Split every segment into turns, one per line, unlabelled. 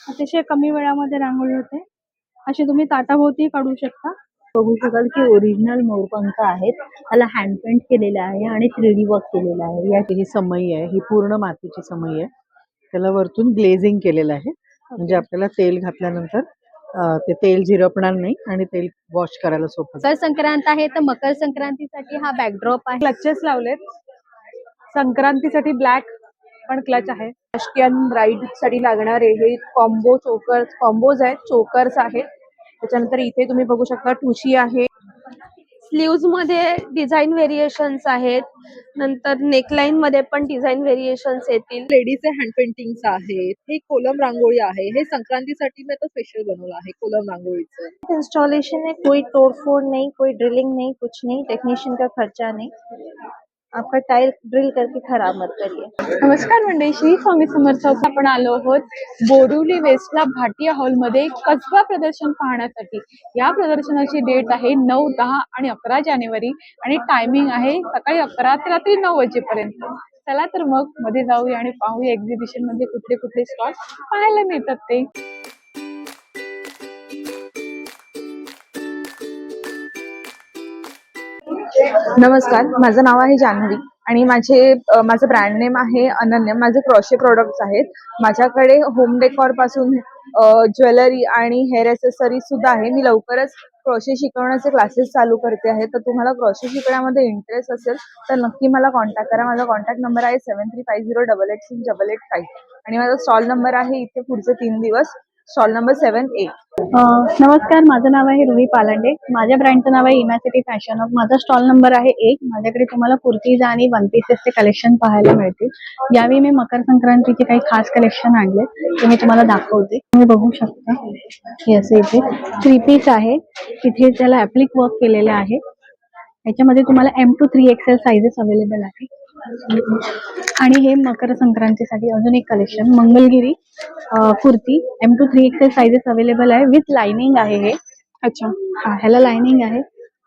अतिशय कमी वेळामध्ये रांगोळी होते. अशी तुम्ही ताटाभोवती काढू शकता.
बघू शकाल की ओरिजिनल मोरपंख आहेत, त्याला हँड पेंट केलेलं आहे आणि 3D वर्क केलेलं आहे. या ही समई आहे, ही पूर्ण मातीची समई आहे. त्याला वरतून ग्लेझिंग केलेलं आहे, म्हणजे आपल्याला तेल घातल्यानंतर ते तेल झिरपणार नाही आणि तेल वॉश करायला सोपं.
मकर संक्रांत आहे तर मकर संक्रांतीसाठी हा बॅकड्रॉप आहे.
क्लचेस लावलेत संक्रांतीसाठी, ब्लॅक पण क्लच आहे. राष्ट्रीयन ब्राईड साठी लागणारे हे कॉम्बोज आहेत, चोकर्स आहेत. त्याच्यानंतर इथे तुम्ही बघू शकता ठुशी आहे.
स्लीव्ज मध्ये डिझाईन व्हेरिएशन्स आहेत. नंतर नेकलाईन मध्ये पण डिझाईन व्हेरिएशन्स येतील.
लेडीजचे हँड पेंटिंग्स आहेत. हे कोलम रांगोळी आहे. हे संक्रांतीसाठी मी आता स्पेशल बनवलं आहे कोलम रांगोळीचं.
इंस्टॉलेशन है, कोई तोड़फोड़ नहीं, कोई ड्रिलिंग नहीं, कुछ नहीं, टेक्नीशियन का खर्चा नहीं. आपका टाइल ड्रिल करके खराब मत करिए.
नमस्कार मंडळी, श्री स्वामी समर्थ. आपण आलो आहोत बोरिवली वेस्टला भाटिया हॉलमध्ये कसबा प्रदर्शन पाहण्यासाठी. या प्रदर्शनाची डेट आहे 9, 10 आणि 11 जानेवारी आणि टायमिंग आहे सकाळी 11 ते रात्री 9 वाजेपर्यंत. चला तर मग मध्ये जाऊया आणि पाहूया एक्झिबिशन मध्ये कुठले कुठले स्टॉल पाहायला मिळतात ते.
नमस्कार, माझं नाव आहे जान्हवी आणि माझं ब्रँड नेम आहे अनन्या. माझे क्रॉशे प्रोडक्ट्स आहेत. माझ्याकडे होम डेकॉर पासून ज्वेलरी आणि हेअर ॲक्सेसरीज सुद्धा आहे. मी लवकरच क्रॉशे शिकवण्याचे क्लासेस चालू करते आहे. तर तुम्हाला क्रॉशे शिकण्यामध्ये इंटरेस्ट असेल तर नक्की मला कॉन्टॅक्ट करा. माझा कॉन्टॅक्ट नंबर आहे 7350886885 आणि माझा स्टॉल नंबर आहे इथे पुढचे 3 दिवस, स्टॉल नंबर 7A.
नमस्कार, माझं नाव आहे रुही पालंडे. माझ्या ब्रँडचं नाव आहे इनासिटी फॅशन. माझा स्टॉल नंबर आहे 1. माझ्याकडे तुम्हाला कुर्तीज आणि वन पीसेसचे कलेक्शन पाहायला मिळतील. यावेळी मी मकर संक्रांतीचे काही खास कलेक्शन आणले ते मी तुम्हाला दाखवते. तुम्ही बघू शकता हे असे इथे 3 पीस आहे. तिथे त्याला ऍप्लिक वर्क केलेले आहे. याच्यामध्ये तुम्हाला M to 3XL sizes available आहे. आणि हे मकर संक्रांतीसाठी अजून एक collection Mangalagiri kurti M to 3XL sizes available आहे. विथ लाइनिंग आहे हे. अच्छा, ह्याला लाइनिंग आहे.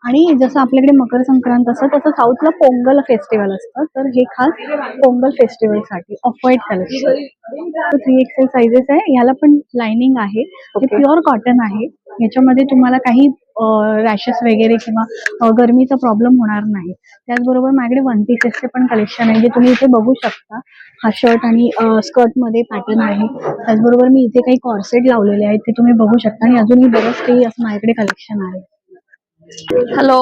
आणि जसं आपल्याकडे मकर संक्रांत असतं तसं साऊथला पोंगल फेस्टिवल असतं, तर हे खास पोंगल फेस्टिवल साठी off white collection 3XL sizes आहे. ह्याला पण लाइनिंग आहे. हे प्युअर कॉटन आहे. याच्यामध्ये तुम्हाला काही रॅशेस वगैरे किंवा गरमीचा प्रॉब्लेम होणार नाही. त्याचबरोबर माझ्याकडे वन पीसेसचे पण कलेक्शन आहे जे तुम्ही इथे बघू शकता. हा शर्ट आणि स्कर्ट मध्ये पॅटर्न आहे. त्याचबरोबर मी इथे काही कॉर्सेट लावलेले आहेत ते तुम्ही बघू शकता आणि अजूनही बरंच काही असं माझ्याकडे कलेक्शन आहे.
हॅलो,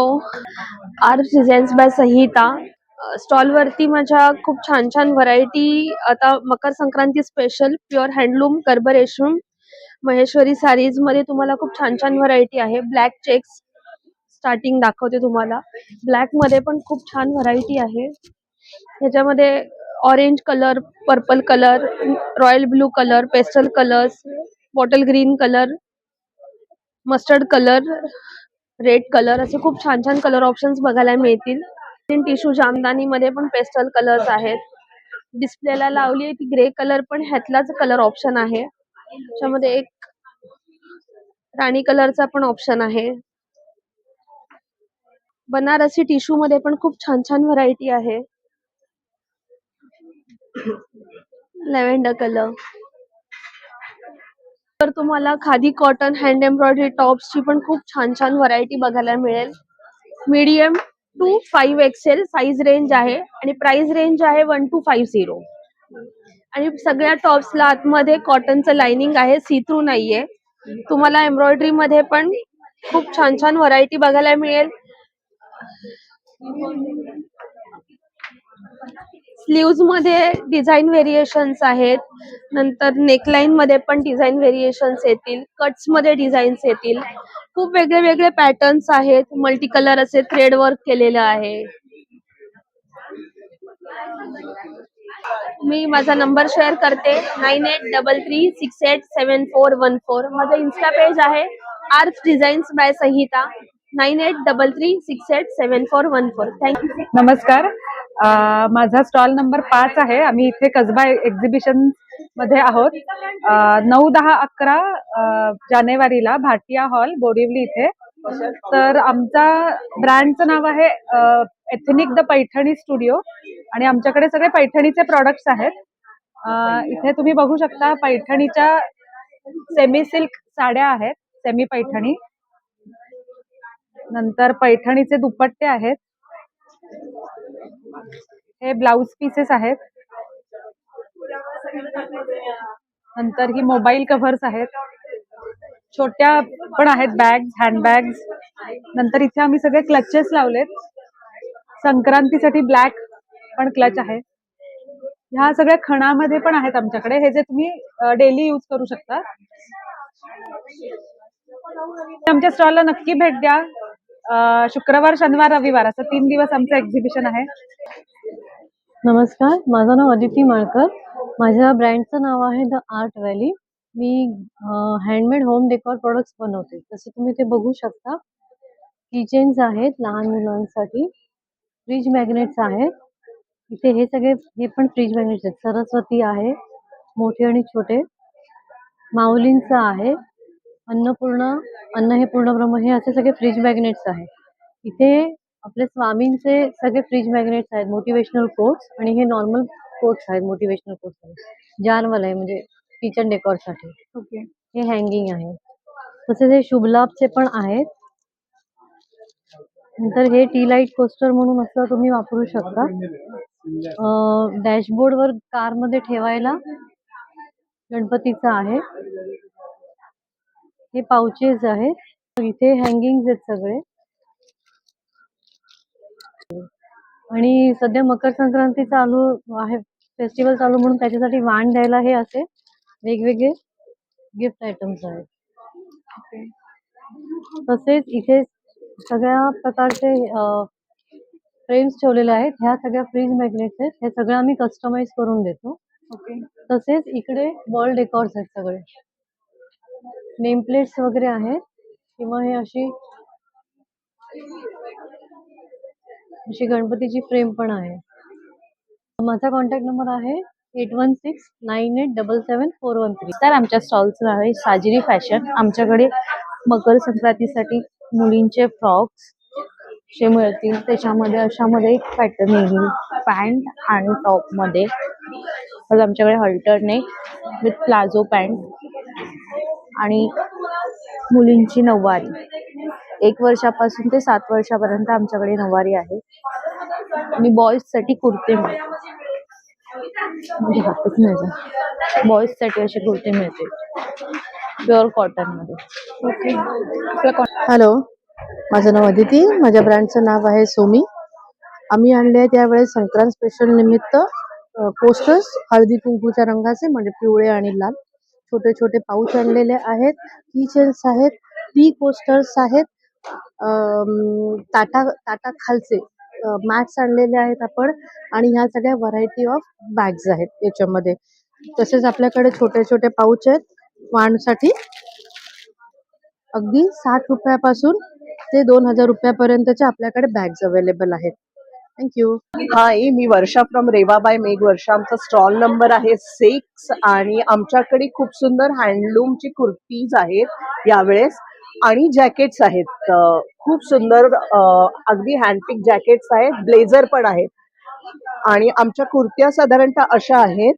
आर्ट डिझाईन्स बाय संहिता. स्टॉल वरती माझ्या खूप छान छान व्हरायटी आता Makar Sankranti special pure handloom गर्भ रेशम महेश्वरी साडीज मध्ये तुम्हाला खूप छान छान व्हरायटी आहे. ब्लॅक चेक्स स्टार्टिंग दाखवते तुम्हाला. ब्लॅक मध्ये पण खूप छान व्हरायटी आहे. ह्याच्यामध्ये orange colour, purple colour, royal blue colour, pastel colours, bottle green colour, mustard colour, red colour असे खूप छान छान कलर ऑप्शन्स बघायला मिळतील. टिश्यू जामदानी मध्ये पण पेस्टल कलर्स आहेत. डिस्प्लेला लावली आहे ती ग्रे कलर पण ह्यातलाच कलर ऑप्शन आहे. त्याच्यामध्ये एक राणी कलरचा पण ऑप्शन आहे. बनारसी टिश्यू मध्ये पण खूप छान छान व्हरायटी आहे. Lavender colour. तर तुम्हाला खादी कॉटन हँड एम्ब्रॉयडरी टॉप्सची पण खूप छान छान व्हरायटी बघायला मिळेल. Medium to 5XL size range आहे आणि प्राइस रेंज आहे 1250. आणि सगळ्या टॉप्सला आतमध्ये कॉटनचं लाइनिंग आहे, सी थ्रू नाहीये. तुम्हाला एम्ब्रॉयडरी मध्ये पण खूप छान छान व्हरायटी बघायला मिळेल. स्लीव्ज मध्ये डिझाईन व्हेरिएशन्स आहेत. नंतर नेकलाईन मध्ये पण डिझाईन व्हेरिएशन्स येतील. कट्स मध्ये डिझाईन्स येतील. खूप वेगळे वेगळे पॅटर्न्स आहेत. मल्टी कलर असे थ्रेड वर्क केलेलं आहे. मी माझा नंबर शेअर करते 9833687414. माझं इन्स्टा पेज आहे आर्ट डिझाईन्स बाय संहिता 9833687414. थँक्यू.
नमस्कार, माझा स्टॉल नंबर 5 आहे. आम्ही इथे कसबा एक्झिबिशन मध्ये आहोत. 9, 10, 11 जानेवारीला भाटिया हॉल बोरिवली इथे. तर आमचा ब्रँडचं नाव आहे एथनिक द पैठणी स्टुडिओ आणि आमच्याकडे सगळे पैठणीचे प्रॉडक्ट्स आहेत. इथे तुम्ही बघू शकता पैठणीच्या सेमी सिल्क साड्या आहेत, सेमी पैठणी. नंतर पैठणीचे दुपट्टे आहेत. हे ब्लाउज पीसेस आहेत. नंतर ही मोबाईल कव्हर्स आहेत. छोट्या पण आहेत बॅग्स, हँडबॅग्स. नंतर इथे आम्ही सगळे क्लचेस लावलेत. संक्रांतीसाठी ब्लॅक पण क्लच आहे. ह्या सगळ्या खणामध्ये पण आहेत आमच्याकडे, हे जे तुम्ही डेली यूज करू शकता. आमच्या स्टॉलला नक्की भेट द्या. शुक्रवार, शनिवार, रविवार असं 3 दिवस आमचं एक्झिबिशन आहे.
नमस्कार, माझं नाव अदिती माळकर. माझ्या ब्रँडचं नाव आहे the art valley. Me handmade home decor products बनवते. जसं तुम्ही ते बघू शकता, किचन्स आहेत लहान मुलांसाठी, फ्रीज मॅग्नेट्स आहेत. इथे हे पण फ्रीज मॅग्नेट्स आहेत. सरस्वती आहे, मोठे आणि छोटे. माऊलींचं आहे, अन्नपूर्णा, अन्न हे पूर्णब्रह्म, हे असे सगळे फ्रीज मॅग्नेट्स आहेत. इथे आपले स्वामींचे सगळे फ्रीज मॅग्नेट्स आहेत, मोटिवेशनल कोट्स, आणि हे नॉर्मल कोट्स आहेत, मोटिवेशनल कोट्स आहेत. जानवाला आहे म्हणजे किचन डेकोरसाठी.
ओके.
हे हँगिंग आहे. तसेच हे शुभलाभचे पण आहेत. नंतर हे टी लाईट कोस्टर म्हणून असं तुम्ही वापरू शकता. डॅशबोर्डवर कारमध्ये ठेवायला गणपतीचं आहे. हे पाउचेस आहेत. इथे हँगिंग्स आहेत सगळे. आणि सध्या मकर संक्रांती चालू आहे, फेस्टिवल चालू, म्हणून त्याच्यासाठी वाण द्यायला हे असे वेगवेगळे गिफ्ट आयटम्स आहेत. तसेच इथे सगळ्या प्रकारचे फ्रेम्स ठेवलेले आहेत. ह्या सगळ्या फ्रीज मॅग्नेट्स आहेत. हे सगळं आम्ही कस्टमाइज करून देतो.
ओके.
तसेच इकडे वॉल डेकॉर्स आहेत सगळे. नेम प्लेट्स वगैरे आहेत, किंवा हे अशी गणपतीची फ्रेम पण आहे. माझा कॉन्टॅक्ट नंबर आहे 8169877413.
तर आमच्या स्टॉलचं नाव आहे साजिरी फॅशन. आमच्याकडे मकर संक्रांतीसाठी मुलींचे फ्रॉक्स जे मिळतील, त्याच्यामध्ये अशामध्ये एक पॅटर्न येईल, पॅन्ट आणि टॉपमध्ये. आमच्याकडे अल्टरनेट विथ प्लाझो पॅन्ट आणि मुलींची नऊवारी 1 वर्षापासून ते 7 वर्षापर्यंत आमच्याकडे नऊवारी आहे. आणि बॉईजसाठी कुर्ते म्हणजे हातच नाही, बॉईजसाठी असे कुर्ते मिळते प्युअर कॉटन मध्ये.
हॅलो, माझं नाव अदिती. माझ्या ब्रँडचं नाव आहे सोमी. आम्ही आणले आहे त्यावेळेस संक्रांत स्पेशल निमित्त पोस्टर्स हळदी कुंकूच्या रंगाचे, म्हणजे पिवळे आणि लाल. छोटे छोटे पाऊच आणलेले आहेत. किचन्स आहेत, टी कोस्टर्स आहेत, ताटा खालचे मॅट्स आणलेले आहेत आपण, आणि ह्या सगळ्या व्हरायटी ऑफ बॅग्स आहेत याच्यामध्ये. तसेच आपल्याकडे छोटे छोटे पाऊच आहेत वाणसाठी. अगदी 60 रुपयापासून ते 2000 रुपयापर्यंतच्या आपल्याकडे बॅग्स अवेलेबल आहेत. थँक्यू.
हाय, मी वर्षा फ्रॉम रेवा बाय मेघ वर्षा. आमचा स्टॉल नंबर आहे 6 आणि आमच्याकडे खूप सुंदर हँडलूमची कुर्तीज आहेत यावेळेस, आणि जॅकेट्स आहेत. खूप सुंदर अगदी हँडपिक जॅकेट्स आहेत, ब्लेझर पण आहेत. आणि आमच्या कुर्त्या साधारणतः अशा आहेत.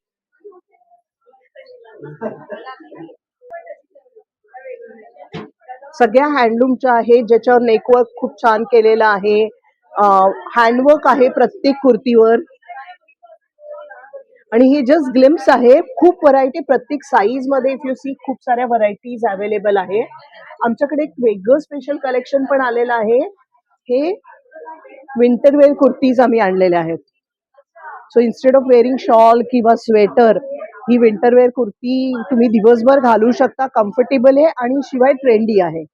सगळ्या हँडलूमच्या आहेत, ज्याच्यावर नेकवर्क खूप छान केलेलं आहे. हँडवर्क आहे प्रत्येक कुर्तीवर. आणि ही जस्ट ग्लिम्स आहे. खूप व्हरायटी प्रत्येक साईज मध्ये, इफ यू सी, खूप साऱ्या व्हरायटीज अवेलेबल आहे. आमच्याकडे एक वेगळं स्पेशल कलेक्शन पण आलेलं आहे. हे विंटरवेअर कुर्तीज आम्ही आणलेले आहेत. So instead of wearing shawl किंवा स्वेटर, ही विंटरवेअर कुर्ती तुम्ही दिवसभर घालू शकता. कम्फर्टेबल आहे आणि शिवाय ट्रेंडी आहे.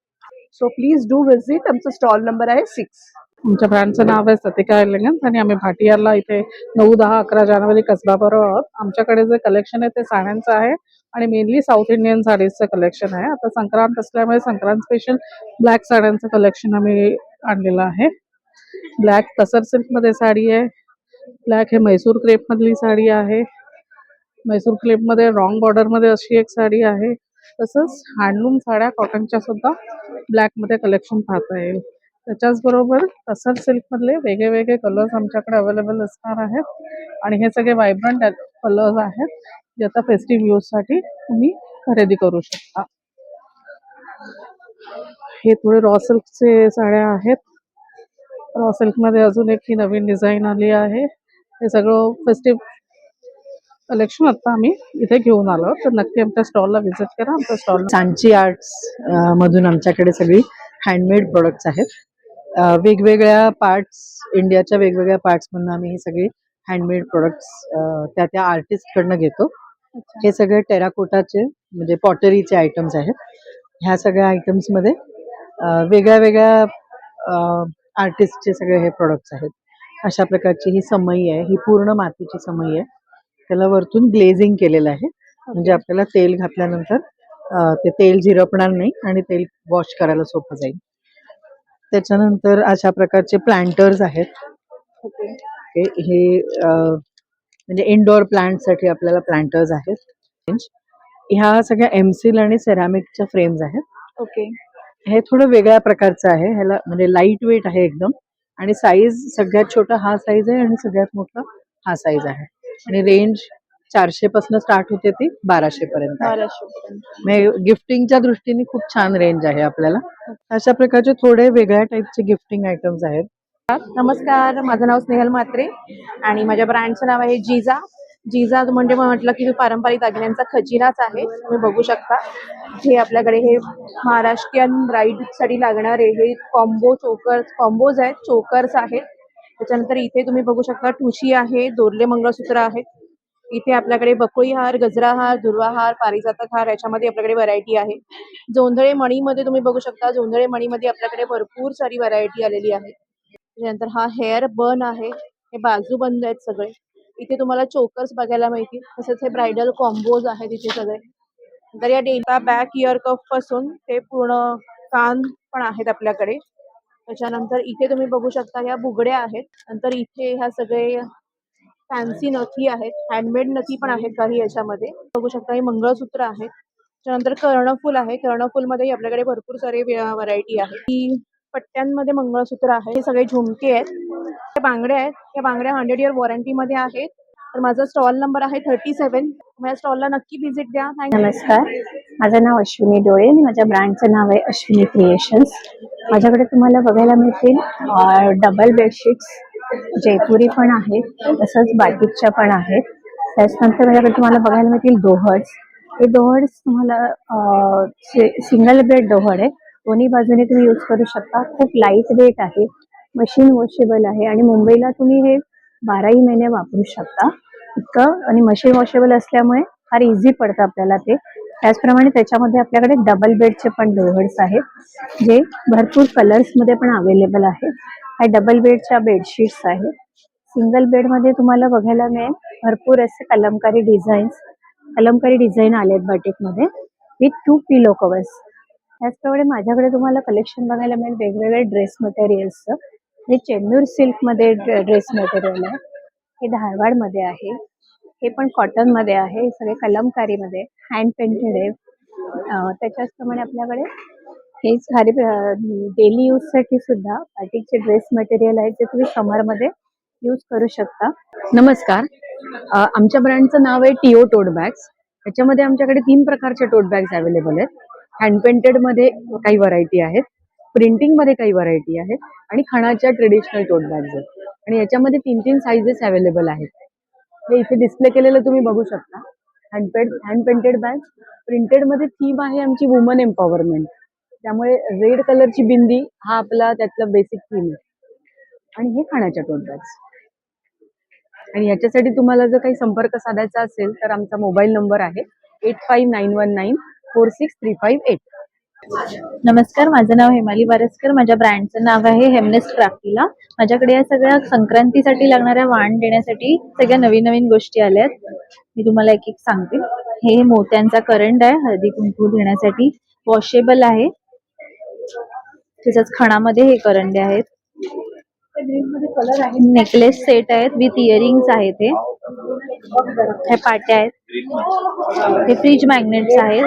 So please do visit. आमचा स्टॉल नंबर आहे 6.
आमच्या ब्रँडचं नाव आहे सतिका एलिगन्स, आणि आम्ही भाटियारला इथे 9, 10, 11 जानेवारी कसबा बरोबर आहोत. आमच्याकडे जे कलेक्शन आहे ते साड्यांचं आहे, आणि मेनली साऊथ इंडियन साडीजचं कलेक्शन आहे. आता संक्रांत असल्यामुळे संक्रांत स्पेशल ब्लॅक साड्यांचं कलेक्शन आम्ही आणलेलं आहे. ब्लॅक तसर सिल्कमध्ये साडी आहे. ब्लॅक हे म्हैसूर क्रेपमधली साडी आहे. म्हैसूर क्रेपमध्ये रॉंग बॉर्डरमध्ये अशी एक साडी आहे. तसंच हँडलूम साड्या कॉटनच्या सुद्धा ब्लॅकमध्ये कलेक्शन पाहता येईल. त्याच्याचबरोबर तसर सिल्कमधले वेगळे वेगळे कलर्स आमच्याकडे अवेलेबल असणार आहेत, आणि हे सगळे व्हायब्रंट कलर्स आहेत, जे आता फेस्टिव्ह यूजसाठी तुम्ही खरेदी करू शकता. हे थोडे रॉ सिल्कचे साड्या आहेत. रॉ सिल्कमध्ये अजून एक ही नवीन डिझाईन आली आहे. हे सगळं फेस्टिव्ह कलेक्शन आता आम्ही इथे घेऊन आलो, तर नक्की आमच्या स्टॉलला व्हिजिट करा. आमच्या स्टॉल
सांची आर्ट्स मधून आमच्याकडे सगळी हँडमेड प्रोडक्ट्स आहेत. वेगवेगळ्या पार्ट्स, इंडियाच्या वेगवेगळ्या पार्ट्स मधून आम्ही हे सगळे हँडमेड प्रोडक्ट्स त्या त्या आर्टिस्ट कडनं घेतो. हे सगळे टेराकोटाचे म्हणजे पॉटरीचे आयटम्स आहेत. ह्या सगळ्या आयटम्स मध्ये वेगळ्या वेगळ्या आर्टिस्टचे सगळे हे प्रोडक्ट्स आहेत. अशा प्रकारची ही समई आहे. ही पूर्ण मातीची समई आहे. त्याला वरतून ग्लेझिंग केलेलं आहे, म्हणजे आपल्याला तेल घातल्यानंतर ते तेल झिरपणार नाही आणि तेल वॉश करायला सोपं जाईल. त्याच्यानंतर अशा प्रकारचे प्लांटर्स आहेत. हे म्हणजे इनडोअर प्लांट साठी आपल्याला प्लांटर्स आहेत. ह्या सगळ्या एमसील आणि सेरामिकच्या फ्रेम्स आहेत.
ओके.
हे थोडं वेगळ्या प्रकारचं आहे. ह्याला म्हणजे लाईट वेट आहे एकदम, आणि साईज सगळ्यात छोटा हा साईज आहे आणि सगळ्यात मोठा हा साईज आहे. आणि रेंज 400 पासून स्टार्ट होते ती 1200 पर्यंत आहे.
1200.
गिफ्टिंगच्या दृष्टीने खूप छान रेंज आहे आपल्याला. अशा प्रकारचे थोडे वेगळ्या टाईपचे गिफ्टिंग आयटम्स आहेत.
नमस्कार, माझं नाव स्नेहल म्हात्रे आणि माझ्या ब्रँडचं नाव आहे जिजा. जिजा म्हणजे म्हटलं की पारंपरिक दागिन्यांचा खजिनाच आहे. तुम्ही बघू शकता हे आपल्याकडे हे महाराष्ट्रीयन ब्राईडसाठी लागणारे हे कॉम्बोज आहेत, चोकर्स आहेत. त्याच्यानंतर इथे तुम्ही बघू शकता ठुशी आहे, दोरले मंगळसूत्र आहेत. इथे आपल्याकडे बकुळी हार, गजरा हार, दुर्वा हार, पारिजातक हार याच्यामध्ये आपल्याकडे व्हरायटी आहे. जोंधळे मणीमध्ये तुम्ही बघू शकता, जोंधळे मणीमध्ये आपल्याकडे भरपूर सारी व्हरायटी आलेली आहे. त्यानंतर हा हेअर बन आहे, हे बाजूबंद आहेत सगळे. इथे तुम्हाला चोकर्स बघायला मिळतील. तसेच हे ब्रायडल कॉम्बोज आहेत इथे सगळे. तर या डेटा बॅक इयर कफ पासून ते पूर्ण कान पण आहेत आपल्याकडे. त्याच्यानंतर इथे तुम्ही बघू शकता ह्या बुगड्या आहेत. नंतर इथे ह्या सगळे फॅन्सी नथी आहेत, हँडमेड नथी पण आहेत काही याच्यामध्ये. बघू शकता हे मंगळसूत्र आहेत. त्यानंतर कर्णफूल आहे. कर्णफूलमध्ये आपल्याकडे भरपूर सारे व्हरायटी आहे. ही पट्ट्यांमध्ये मंगळसूत्र आहे. हे सगळे झुमके आहेत. हे बांगड्या आहेत. या बांगड्या 100 इयर वॉरंटी मध्ये आहेत. तर माझा स्टॉल नंबर आहे 37. माझ्या स्टॉलला नक्की व्हिजिट द्या.
नमस्कार, माझं नाव अश्विनी डोळे आणि माझ्या ब्रँडचं नाव आहे अश्विनी क्रिएशन्स. माझ्याकडे तुम्हाला बघायला मिळतील डबल बेडशीट्स, जयपुरी पण आहेत, तसंच बाटिकच्या पण आहेत. त्याच्यानंतर माझ्याकडे तुम्हाला बघायला मिळतील दोहड्स. हे दोहड्स तुम्हाला सिंगल बेड दोहड आहे. दोन्ही बाजूने तुम्ही यूज करू शकता. खूप लाईट वेट आहे, मशीन वॉशेबल आहे आणि मुंबईला तुम्ही हे 12ही महिने वापरू शकता इतकं. आणि मशीन वॉशेबल असल्यामुळे फार इझी पडतं आपल्याला ते. त्याचप्रमाणे त्याच्यामध्ये आपल्याकडे डबल बेडचे पण दोहड्स आहेत, जे भरपूर कलर्समध्ये पण अवेलेबल आहेत. ह्या डबल बेडच्या बेडशीट्स आहेत. सिंगल बेडमध्ये तुम्हाला बघायला मिळेल भरपूर असे कलमकारी डिझाईन आलेत बाटिकमध्ये विथ 2 पिलो कवर्स. त्याचप्रमाणे माझ्याकडे तुम्हाला कलेक्शन बघायला मिळेल वेगवेगळे ड्रेस मटेरियल्सचं. हे चेन्नूर सिल्कमध्ये ड्रेस मटेरियल आहे. हे धारवाडमध्ये आहे. हे पण कॉटनमध्ये आहे. हे सगळे कलमकारीमध्ये हँड पेंटेड आहे. त्याच्याचप्रमाणे आपल्याकडे हे सारे डेली यूजसाठी सुद्धा बाटिकचे ड्रेस मटेरियल आहेत, जे तुम्ही समरमध्ये यूज करू शकता.
नमस्कार, आमच्या ब्रँडचं नाव आहे टीओ टोट बॅग्स. त्याच्यामध्ये आमच्याकडे 3 प्रकारचे टोट बॅग्स अवेलेबल आहेत. हँड पेंटेड मध्ये काही व्हरायटी आहेत, प्रिंटिंग मध्ये काही व्हरायटी आहेत आणि खणाच्या ट्रेडिशनल टोट बॅग्स आहेत. आणि याच्यामध्ये 3 साइजेस अवेलेबल आहेत. हे इथे डिस्प्ले केलेलं तुम्ही बघू शकता. हँड पेंटेड बॅग, प्रिंटेड मध्ये थीम आहे आमची वुमन एम्पॉवरमेंट, त्यामुळे रेड कलरची बिंदी हा आपला त्यातला बेसिक थीम आहे. आणि हे खाण्याच्या टोट बॅग्स. आणि याच्यासाठी तुम्हाला जर काही संपर्क साधायचा असेल तर आमचा मोबाईल नंबर आहे 8591946358.
नमस्कार, माझं नाव हेमाली वारसकर. माझ्या ब्रँडचं नाव आहे हेमनेस्ट क्राफ्टीला. माझ्याकडे या सगळ्या संक्रांतीसाठी लागणाऱ्या वाण देण्यासाठी सगळ्या नवीन नवीन गोष्टी आल्या आहेत. मी तुम्हाला एक एक सांगते. हे मोत्यांचा करंड आहे हळदी कुंकू देण्यासाठी, वॉशेबल आहे. तसंच खणामध्ये हे करंडे आहेत. नेकलेस सेट आहेत विथ इयरिंग्स आहेत. हे पाट्या आहेत. हे फ्रीज मॅग्नेट्स आहेत.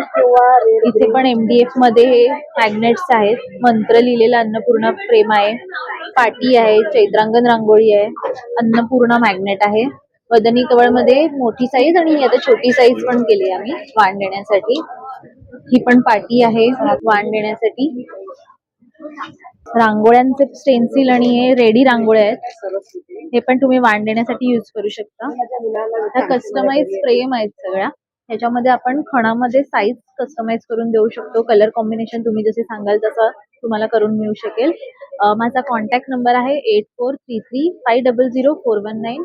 इथे पण MDF मध्ये हे मॅग्नेट्स आहेत. मंत्र लिहिलेला अन्नपूर्णा फ्रेम आहे. पाटी आहे, चैत्रांगण रांगोळी आहे, अन्नपूर्णा मॅग्नेट आहे. वदनी कवळ मध्ये मोठी साईज आणि आता छोटी साईज पण केली आम्ही वाण देण्यासाठी. ही पण पाटी आहे वाण देण्यासाठी. रांगोळ्यांचे स्टेन्सिल आणि हे रेडी रांगोळ्या आहेत. हे पण तुम्ही वाण देण्यासाठी यूज करू शकता. ह्या कस्टमाइज फ्रेम आहेत सगळ्या. ह्याच्यामध्ये आपण खणामध्ये साईज कस्टमाइज करून देऊ शकतो. कलर कॉम्बिनेशन तुम्ही जसे सांगाल तसं तुम्हाला करून मिळू शकेल. माझा कॉन्टॅक्ट नंबर आहे 8433500419.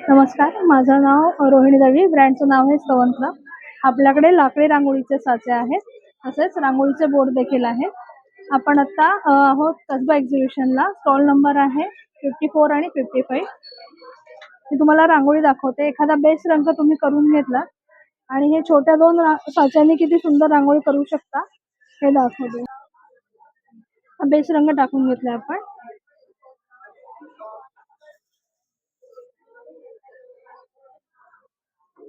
नमस्कार, माझं नाव रोहिणी दळवी, ब्रँडचं नाव आहे स्तवंत्र. आपल्याकडे लाकडी रांगोळीचे साचे आहेत, तसेच रांगोळीचे बोर्ड देखील आहेत. आपण आता आहोत कसबा एक्झिबिशनला. स्टॉल नंबर आहे 54 आणि 55. मी तुम्हाला रांगोळी दाखवते. एखादा बेस्ट रंग तुम्ही करून घेतला आणि हे छोट्या 2 साच्यांनी किती सुंदर रांगोळी करू शकता हे दाखवते. हा बेस्ट रंग टाकून घेतला आपण.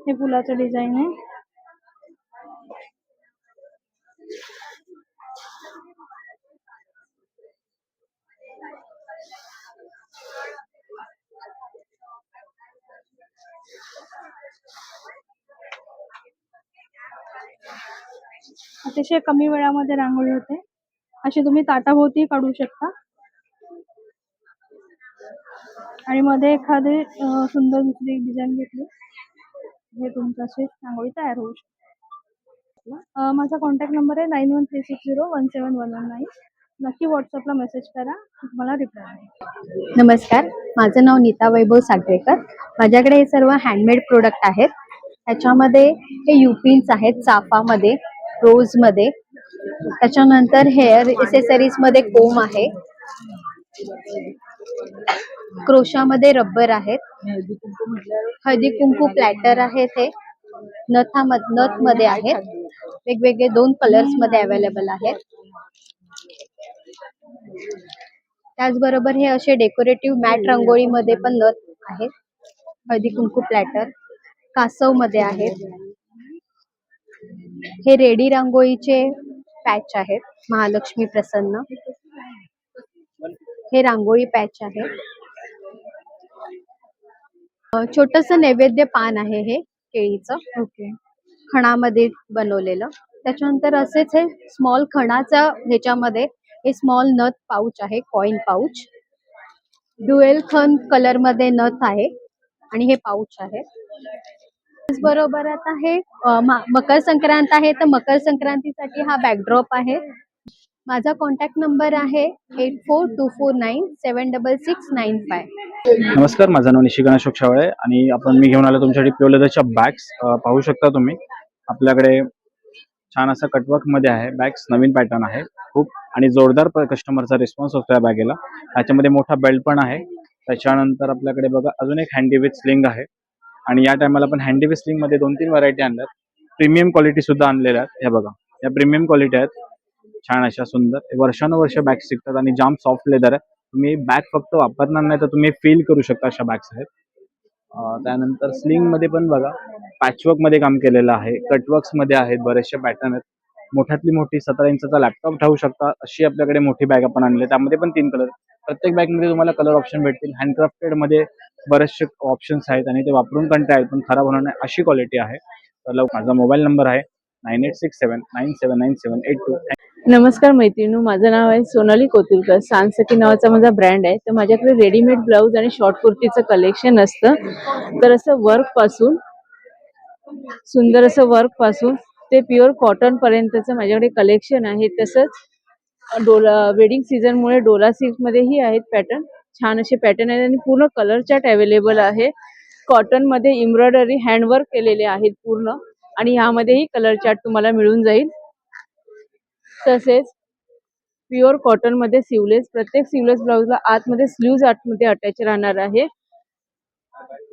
हे फुलाचं डिझाईन आहे. अतिशय कमी वेळामध्ये रांगोळी होते. अशी तुम्ही ताटाभोवती काढू शकता आणि मध्ये एखादी सुंदर दुसरी डिझाईन घेतली हे तुमचं अशी रांगोळी तयार होऊ शकते. माझा कॉन्टॅक्ट नंबर आहे 9136017119. नक्की व्हॉट्सअपला मेसेज करा, तुम्हाला रिप्लाय आहे. नमस्कार, माझं नाव नीता वैभव सागवेकर. माझ्याकडे हे सर्व हँडमेड प्रोडक्ट आहेत. ह्याच्यामध्ये हे युपिन्स आहेत चाफामध्ये, रोजमध्ये. त्याच्यानंतर हेअर एक्सेसरीज मध्ये कोम आहे. क्रोशामध्ये रबर आहेत. हळदी कुंकू प्लॅटर आहेत. हे नथ मध्ये आहेत. वेगवेगळे 2 कलर्स मध्ये अवेलेबल आहेत. त्याचबरोबर हे असे डेकोरेटिव्ह मॅट रांगोळी मध्ये पण नथ आहेत. हळदी कुंकू प्लॅटर कासव मध्ये आहेत. हे रेडी रांगोळीचे पॅच आहेत. महालक्ष्मी प्रसन्न हे रांगोळी पॅच आहे. छोटस नैवेद्य पान आहे हे केळीचं. ओके. खणामध्ये बनवलेलं. त्याच्यानंतर असेच हे स्मॉल खणाचा ह्याच्यामध्ये हे स्मॉल नथ पाऊच आहे, कॉइन पाऊच. ड्युएल खण कलर मध्ये नथ आहे आणि हे पाऊच आहे. बरोबर आता हे मकर संक्रांत आहे, तर मकर संक्रांतीसाठी हा बॅकड्रॉप आहे. माझा कॉन्टॅक्ट नंबर आहे 8424976695.
नमस्कार, माझं नाव निशिकांत अशोक शावळे आणि मी घेऊन आलो तुमच्यासाठी प्युअर लेदरच्या बॅग्स. पाहू शकता तुम्ही आपल्याकडे छान असा कटवर्क मध्ये आहे. बॅग्स नवीन पॅटर्न आहे खूप आणि जोरदार कस्टमरचा रिस्पॉन्स होतो या बॅगेला. याच्यामध्ये मोठा बेल्ट पण आहे. त्याच्यानंतर आपल्याकडे बघा अजून एक हँडी विथ स्लिंग आहे आणि या टायमाला पण हँडी विथ स्लिंग मध्ये 2-3 व्हरायटी आणल्यात. प्रीमियम क्वालिटी सुद्धा आणलेल्या आहेत. हे बघा, या प्रीमियम क्वालिटी आहेत, छान अशा सुंदर. वर्षानुवर्ष बॅग्स टिकतात आणि जाम सॉफ्ट लेदर आहे. तुम्ही बॅग फक्त वापरणार नाही तर तुम्ही फील करू शकता अशा बॅग्स आहेत. त्यानंतर स्लिंग मध्ये पण बघा पॅचवर्क मध्ये काम केलेलं आहे. कटवर्क्स मध्ये आहेत, बरेचसे पॅटर्न आहेत. मोठ्यातली मोठी 17 इंचचा लॅपटॉप ठेवू शकता अशी आपल्याकडे मोठी बॅग आपण आणली. त्यामध्ये पण 3 कलर. प्रत्येक बॅग मध्ये तुम्हाला कलर ऑप्शन भेटतील. हँडक्राफ्टेड मध्ये बरेचसे ऑप्शन्स आहेत आणि ते वापरून कंटाळेल पण खराब होणार नाही अशी क्वालिटी आहे. तर माझा मोबाईल नंबर आहे 9867979782.
नमस्कार मैत्रिणी, माझं नाव आहे सोनाली कोतुलकर. सानसकी नावाचा माझा ब्रँड आहे. तर माझ्याकडे रेडीमेड ब्लाऊज आणि शॉर्ट कुर्तीचं कलेक्शन असतं. तर असं वर्क पासून सुंदर असं वर्क पासून ते प्युअर कॉटन पर्यंतचं माझ्याकडे कलेक्शन आहे. तसंच वेडिंग सीझन मुळे डोला सिल्क मध्येही आहेत पॅटर्न. छान असे पॅटर्न आहेत आणि पूर्ण कलर चार्ट अवेलेबल आहे. कॉटन मध्ये एम्ब्रॉयडरी हँडवर्क केलेले आहेत पूर्ण आणि ह्यामध्येही कलर चार्ट तुम्हाला मिळून जाईल. तसेच प्युअर कॉटन मध्ये सिवलेस, प्रत्येक सिवलेस ब्लाउजला आतमध्ये स्लीव्ज आतमध्ये अटॅच राहणार आहे.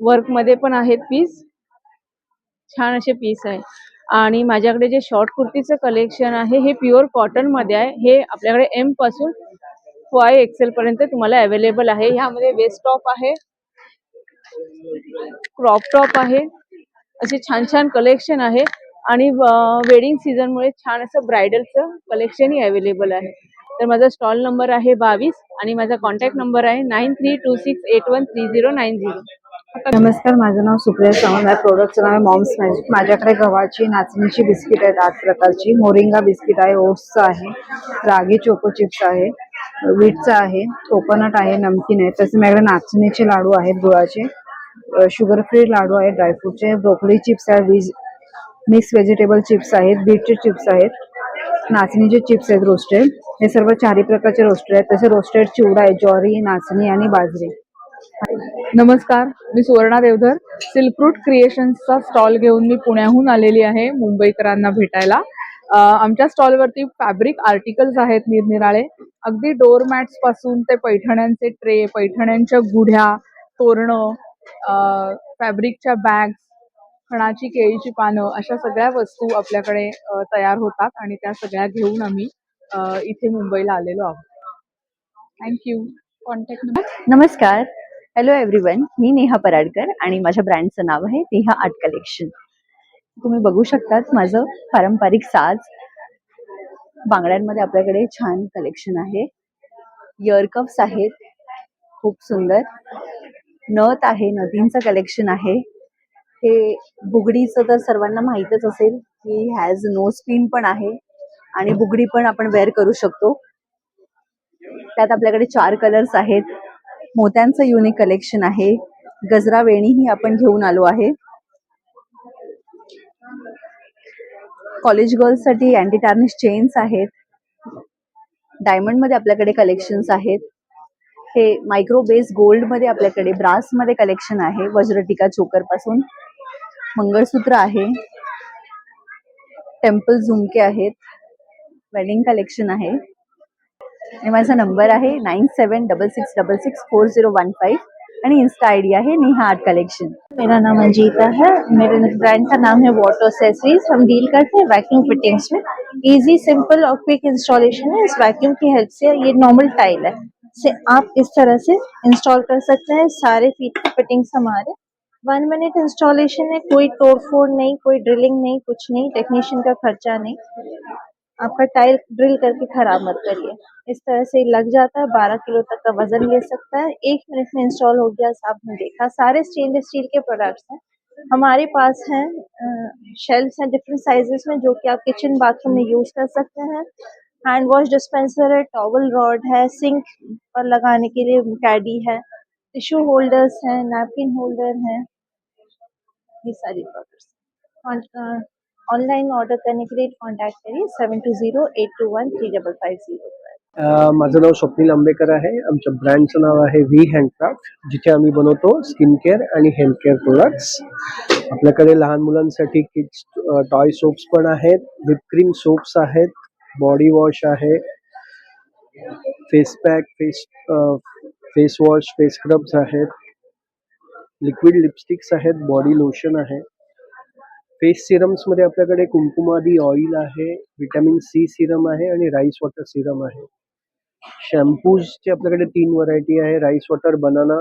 वर्क मध्ये पण आहेत पीस, छान असे पीस आहे. आणि माझ्याकडे जे शॉर्ट कुर्तीचं कलेक्शन आहे हे प्युअर कॉटन मध्ये आहे. हे आपल्याकडे M पासून 5XL पर्यंत तुम्हाला अवेलेबल आहे. ह्यामध्ये वेस्ट टॉप आहे, क्रॉप टॉप आहे, असे छान छान कलेक्शन आहे. आणि वेडिंग सीझन मुळे छान असं ब्रायडलचं कलेक्शनही अवेलेबल आहे. तर माझा स्टॉल नंबर आहे 22 आणि माझा कॉन्टॅक्ट नंबर आहे 9326813090.
नमस्कार, माझं नाव सुप्रिया सावंत आहे. प्रोडक्टचं नाव आहे मॉम्स मॅजिक. माझ्याकडे गव्हाची नाचणीची बिस्किट आहेत 8 प्रकारची. मोरिंगा बिस्किट आहे, ओट्सचं आहे, रागी चोको चिप्स आहे, व्हीटचं आहे, कोकोनट आहे, नमकीन आहे. तसे माझ्याकडे नाचणीचे लाडू आहेत गुळाचे, शुगर फ्री लाडू आहेत ड्रायफ्रूटचे, ब्रोकोली चिप्स आहेत, मिक्स व्हेजिटेबल चिप्स आहेत, बीटचे चिप्स आहेत, नाचणीचे चिप्स आहेत रोस्टेड. हे सर्व 4 प्रकारचे रोस्टेड आहेत. तसे रोस्टेड चिवडा आहे, ज्वारी, नाचणी आणि बाजरी.
नमस्कार, मी सुवर्णा देवधर. सिल्क रूट क्रिएशन्सचा स्टॉल घेऊन मी पुण्याहून आलेली आहे मुंबईकरांना भेटायला. आमच्या स्टॉलवरती फॅब्रिक आर्टिकल्स आहेत निरनिराळे, अगदी डोअर मॅट्स पासून ते पैठण्यांचे ट्रे, पैठण्यांच्या गुढ्या, तोरणं, फॅब्रिकच्या बॅग्स, खणाची केळीची पानं, अशा सगळ्या वस्तू आपल्याकडे तयार होतात आणि त्या सगळ्या घेऊन आम्ही इथे मुंबईला आलेलो आहोत. थँक्यू. Contact number.
नमस्कार, हॅलो एव्हरीवन. मी नेहा पराडकर आणि माझ्या ब्रँडचं नाव आहे नेहा आर्ट कलेक्शन. तुम्ही बघू शकतात माझं पारंपरिक साज. बांगड्यांमध्ये आपल्याकडे छान कलेक्शन आहे. इयर कप्स आहेत खूप सुंदर, नथ आहे, नथींचं कलेक्शन आहे. हे बुगडीचं तर सर्वांना माहीतच असेल की हॅज नोज पिन पण आहे आणि बुगडी पण आपण वेअर करू शकतो. त्यात आपल्याकडे 4 कलर्स आहेत. मोत्यांचं युनिक कलेक्शन आहे. गजरा वेणीही आपण घेऊन आलो आहे. कॉलेज गर्ल्ससाठी अँटी टार्निश चेन्स आहेत. डायमंड मध्ये आपल्याकडे कलेक्शन्स आहेत. हे मायक्रो बेस गोल्ड मध्ये आपल्याकडे ब्रास मध्ये कलेक्शन आहे. वज्रटिका चोकर पासून मंगळसूत्र आहे, टेम्पल झुमके आहेत, वेडिंग कलेक्शन आहे. आणि माझा नंबर आहे 9766664015 आणि इंस्टा आईडी है नेहा आर्ट कलेक्शन.
मेरा नाम अंजीता है। मेरे ब्रांड का नाम है वाटर एक्सेसरीज। हम डील करते हैं वैक्यूम फिटिंग्स में। इजी, सिंपल और क्विक इंस्टॉलेशन है। इस वैक्यूम की हेल्प से, ये नॉर्मल टाइल है, से आप इस तरह से इंस्टॉल कर सकते हैं। सारे फीट की फिटिंग्स हमारे 1 मिनट इंस्टॉलेशन है। कोई तोड़फोड़ नहीं, कोई ड्रिलिंग नहीं, कुछ नहीं, टेक्नीशियन का खर्चा नहीं। आपका टाइल ड्रिल करके खराब मत करिए। इस तरह से लग जाता है, 12 किलो तक का वजन ले सकता है। 1 मिनट में इंस्टॉल हो गया। आपने देखा, सारे स्टेनलेस स्टील के प्रोडक्ट्स हैं हमारे पास हैं। शेल्फ्स हैं डिफरेंट साइजेस में, जो कि आप किचन बाथरूम में यूज कर सकते हैं। हैंड वॉश डिस्पेंसर है, टॉवल रॉड है, सिंक पर लगाने के लिए कैडी है, टिश्यू होल्डर्स हैं, नैपकिन होल्डर हैं, ये सारी प्रोडक्ट्स। ऑनलाइन ऑर्डर करने के लिए कॉन्टैक्ट करिए 7208213550 पर।
माझं नाव स्वप्नील आंबेकर आहे. आमच्या ब्रँडचं नाव आहे व्ही हँडक्राफ्ट, जिथे आम्ही बनवतो स्किन केअर आणि हेल्थ केअर प्रोडक्ट्स. आपल्याकडे लहान मुलांसाठी किड्स टॉय सोप्स पण आहेत, व्हिप क्रीम सोप्स आहेत, बॉडी वॉश आहे, face pack, face wash, face scrubs आहेत, लिक्विड लिपस्टिक्स आहेत, बॉडी लोशन आहे. फेस सिरम्स मध्ये आपल्याकडे कुंकुमादी ऑइल आहे, विटॅमिन सी सिरम आहे आणि राईस वॉटर सिरम आहे. शॅम्पूजची आपल्याकडे 3 व्हरायटी आहे, राईस वॉटर, बनाना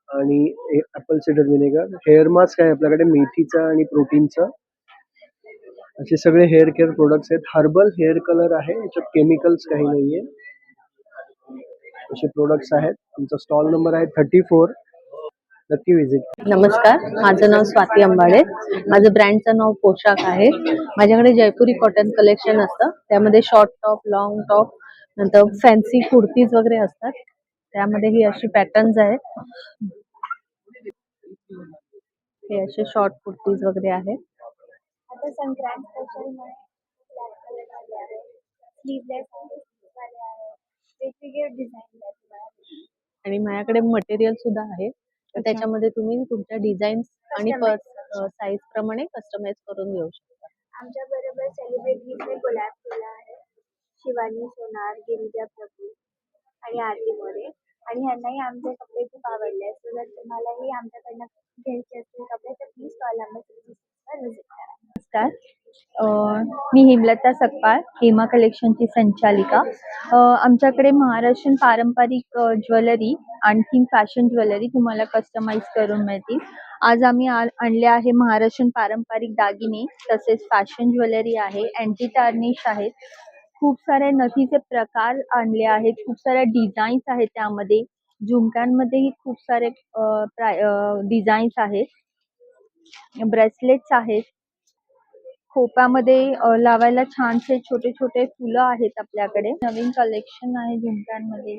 आणि apple cider vinegar. Hair mask आहे आपल्याकडे मेथीचा आणि प्रोटीनचा. असे सगळे हेअर केअर प्रोडक्ट्स आहेत. हर्बल हेअर कलर आहे, याच्यात केमिकल्स काही नाहीये. असे प्रोडक्ट्स आहेत. आमचा स्टॉल नंबर आहे 34. नक्की विजिट.
नमस्कार, माझं नाव स्वाती अंबाडे. माझं ब्रँडचं नाव पोशाख आहे. माझ्याकडे जयपुरी कॉटन कलेक्शन असतं. त्यामध्ये शॉर्ट टॉप, लॉंग टॉप, नंतर फॅन्सी कुर्तीज वगैरे असतात. त्यामध्ये ही अशी पॅटर्न्स आहेत. हे असे शॉर्ट कुर्तीज वगैरे आहेत.
आता संक्रांत स्पेशल मध्ये ब्लॅक कलर मध्ये आहे, स्लीवलेस वाले आहे, वेगवेगळे डिझाईन आहेत.
आणि माझ्याकडे मटेरियल सुद्धा आहे. तर त्याच्यामध्ये तुम्ही तुमच्या डिझाईन्स आणि साईज प्रमाणे कस्टमाइज करून घेऊ शकता.
आमच्या बरोबर सेलिब्रिटीजने कोलॅब केला आहे, शिवानी सोनार, गिरिजा प्रभू आणि आरती मोरे. आणि ह्यांनाही आमचे कपडे खूप आवडले. सो जर तुम्हालाही आमच्याकडनं घ्यायचे असतील कपडे तर प्लीज स्टॉल नंबर 66 वर व्हिजिट करा.
नमस्कार, मी हेमलता सकपाळ, हेमा कलेक्शनची संचालिका. आमच्याकडे महाराष्ट्रीयन पारंपरिक ज्वेलरी, आणखीन फॅशन ज्वेलरी तुम्हाला कस्टमाइज करून मिळतील. आज आम्ही आणले आहे महाराष्ट्रीयन पारंपरिक दागिने, तसेच फॅशन ज्वेलरी आहे, अँटी टार्निश आहेत, खूप सारे नथीचे प्रकार आणले आहेत, खूप साऱ्या डिझाईन्स आहेत त्यामध्ये.
झुमक्यांमध्येही खूप सारे डिझाईन्स आहेत. ब्रेसलेट्स आहेत. खोप्यामध्ये लावायला छानसे छोटे छोटे फुलं आहेत आपल्याकडे. नवीन कलेक्शन आहे झुमक्यांमध्ये.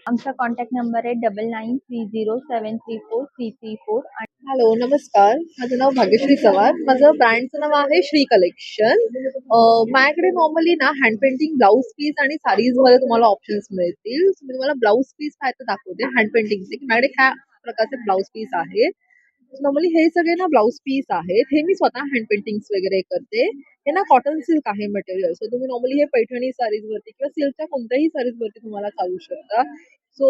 आमचा कॉन्टॅक्ट नंबर आहे 9930734334 आणि
हॅलो नमस्कार, माझं नाव भाग्यश्री चव्हाण. माझं ब्रँडचं नाव आहे श्री कलेक्शन. माझ्याकडे नॉर्मली ना हँड पेंटिंग ब्लाऊज पीस आणि साडीज मध्ये तुम्हाला ऑप्शन्स मिळतील. मी तुम्हाला ब्लाऊज पीस पाहायचं दाखवते हँड पेंटिंगचे, की माझ्याकडे ह्या प्रकारचे ब्लाऊज पीस आहेत. नॉर्मली हे सगळे ना ब्लाऊज पीस आहेत. हे मी स्वतः हँड पेंटिंग्स वगैरे करते. हे ना कॉटन सिल्क आहे मटेरियल. सो तुम्ही नॉर्मली हे पैठणी साडीज वरती किंवा सिल्कच्या कोणत्याही साडीज वरती तुम्हाला चालू शकता. सो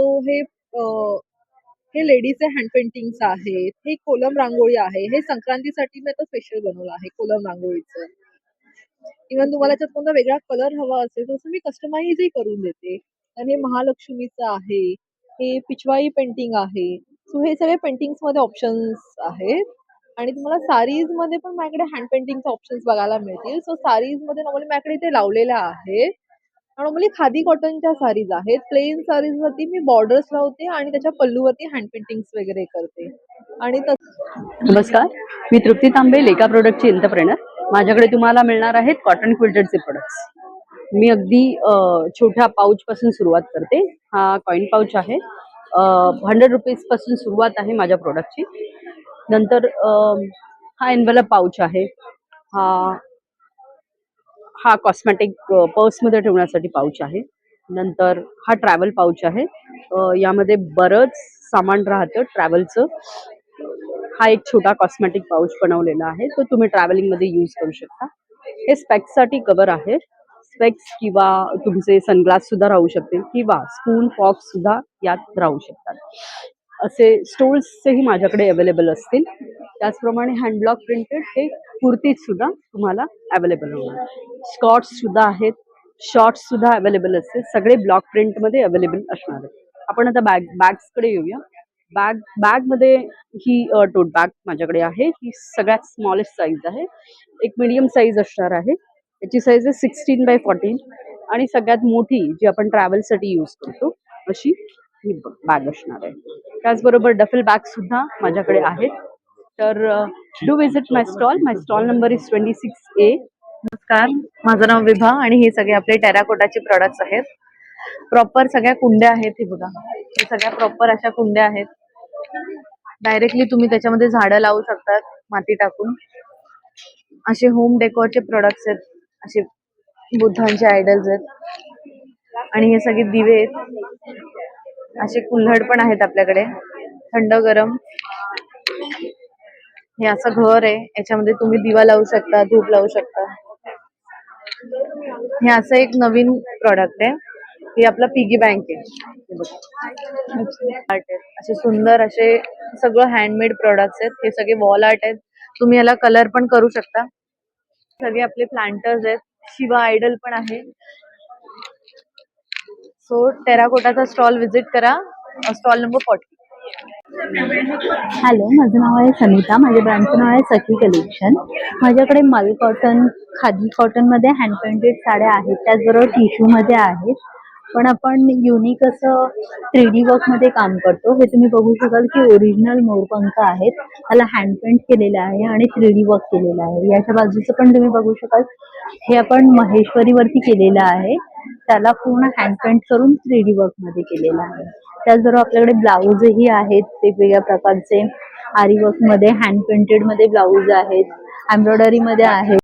हे लेडीजचे हँड पेंटिंग्स आहेत. हे कोलम रांगोळी आहे. हे संक्रांतीसाठी मी आता स्पेशल बनवलं आहे कोलम रांगोळीचं. इव्हन तुम्हाला त्याच्यात कोणता वेगळा कलर हवा असेल तर मी कस्टमाइजही करून देते. आणि हे महालक्ष्मीचं आहे. हे पिचवाई पेंटिंग आहे. सो हे सगळे पेंटिंग्स मध्ये ऑप्शन्स आहेत. आणि तुम्हाला साडीज मध्ये पण माझ्याकडे हँड पेंटिंगचे ऑप्शन्स बघायला मिळतील. सो साडीज मध्ये नॉर्मली माझ्याकडे इथे लावलेल्या आहेत. नॉर्मली खादी कॉटनच्या साडीज आहेत. प्लेन साडीज वरती मी बॉर्डर्स लावते आणि त्याच्या पल्लूवरती हँड पेंटिंग्स वगैरे करते. आणि
नमस्कार, मी तृप्ती तांबे, लेका प्रोडक्टची एंटरप्रेनर. माझ्याकडे तुम्हाला मिळणार आहेत कॉटन क्विल्टेडचे प्रोडक्ट्स. मी अगदी छोट्या पाऊच पासून सुरुवात करते. हा कॉइन पाऊच आहे. 100 रुपीज पासून सुरुवात आहे माझ्या प्रोडक्टची. नंतर हा एन्व्हलप पाऊच आहे. हा कॉस्मेटिक पर्समध्ये ठेवण्यासाठी पाऊच आहे. नंतर हा ट्रॅव्हल पाऊच आहे. यामध्ये बरंच सामान राहतं ट्रॅव्हलचं. हा एक छोटा कॉस्मेटिक पाऊच बनवलेला आहे, तो तुम्ही ट्रॅव्हलिंगमध्ये यूज करू शकता. हे स्पेक्ससाठी कवर आहे. स्पेक्स किंवा तुमचे सनग्लास सुद्धा राहू शकते किंवा स्पून फॉक्स सुद्धा यात राहू शकतात. असे स्टोल्सही माझ्याकडे अवेलेबल असतील. त्याचप्रमाणे हँडब्लॉक प्रिंटेड हे कुर्तीज सुद्धा तुम्हाला अवेलेबल होणार. स्कॉट्स सुद्धा आहेत. शॉर्ट्स सुद्धा अवेलेबल असते. सगळे ब्लॉक प्रिंटमध्ये अवेलेबल असणार आहेत. आपण आता बॅग्सकडे येऊया. बॅगमध्ये ही टोट बॅग माझ्याकडे आहे. ही सगळ्यात स्मॉलेस्ट साईज आहे. एक मीडियम साईज असणार आहे. याची साईज आहे 16x14 आणि सगळ्यात मोठी जी आपण ट्रॅव्हलसाठी यूज करतो अशी ही बॅग असणार आहे. त्याचबरोबर डफल बॅग सुद्धा माझ्याकडे आहेत. तर do visit my stall. My stall number is 26A.
नमस्कार, माझं नाव विभा आणि हे सगळे आपले टेराकोटाचे प्रोडक्ट्स आहेत. प्रॉपर सगळ्या कुंड्या आहेत. हे बघा, हे सगळ्या प्रॉपर अशा कुंड्या आहेत. डायरेक्टली तुम्ही त्याच्यामध्ये झाडं लावू शकतात माती टाकून. असे होम डेकोरचे प्रोडक्ट्स आहेत. असे बुद्धांचे आयडल्स आहेत आणि हे सगळे दिवे आहेत. असे कुल्हड पण आहेत आपल्याकडे, थंड गरम. हे असं घर आहे, याच्यामध्ये तुम्ही दिवा लावू शकता, धूप लावू शकता. हे असं एक नवीन प्रॉडक्ट आहे. हे आपलं पिगी बँक आहे. असे सुंदर असे सगळं हँडमेड प्रोडक्ट्स आहेत. हे सगळे वॉल आर्ट आहेत. तुम्ही याला कलर पण करू शकता. सगळे आपले प्लांटर्स आहेत. शिवा आयडल पण आहे. सो टेराकोटाचा स्टॉल व्हिजिट करा. Stall number 40.
हॅलो, माझं नाव आहे समिता. माझ्या ब्रँडचं नाव आहे सखी कलेक्शन. माझ्याकडे मल कॉटन, खादी कॉटनमध्ये हँड पेंटेड साड्या आहेत. त्याचबरोबर टिश्यूमध्ये आहेत. पण आपण युनिक असं 3D वर्कमध्ये काम करतो. हे तुम्ही बघू शकाल की ओरिजिनल मोरपंख आहेत. त्याला हँड पेंट केलेलं आहे आणि 3D वर्क केलेलं आहे. याच्या बाजूचं पण तुम्ही बघू शकाल. हे आपण महेश्वरीवरती केलेलं आहे. त्याला पूर्ण हँड पेंट करून 3D वर्कमध्ये केलेलं आहे. त्याचबरोबर आपल्याकडे ब्लाऊजही आहेत वेगवेगळ्या प्रकारचे. आरी वर्कमध्ये, हँड पेंटेडमध्ये ब्लाऊज आहेत, एम्ब्रॉयडरीमध्ये आहेत.